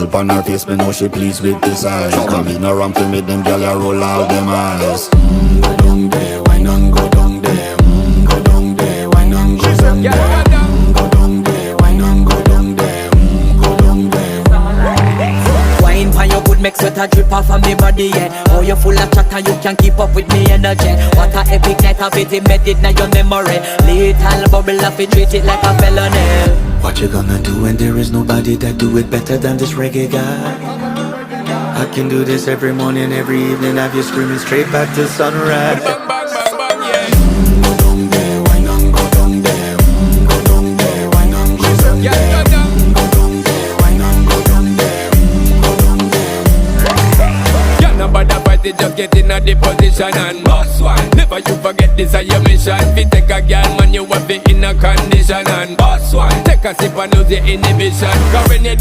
Twinkle on her face, me know she pleased with this eyes. Come in around to make them gyal a roll out them eyes. Go down there, wine and go down there. Go down there, wine and go down there. Go down there, wine and go down there. Go down there. Wine pan your good make sweat a drip off of me body, yeah. Oh, you full of chatter, you can keep up with me energy. What a epic night of it, embedded in your memory. Little bubble of it, treat it like a felony. What you gonna do when there is nobody that do it better than this reggae guy? I can do this every morning, every evening, have you screaming straight back to sunrise. Go down there, wine and go down there. Go down there, wine and go down there. Go down there, wine and go down there. Go down there. Can't nobody fight it, just get in a the position and boss one. Never you forget this is your mission. Fi take a girl, man, you have it in a condition and boss one. Take a sip and lose your inhibition. Cause when you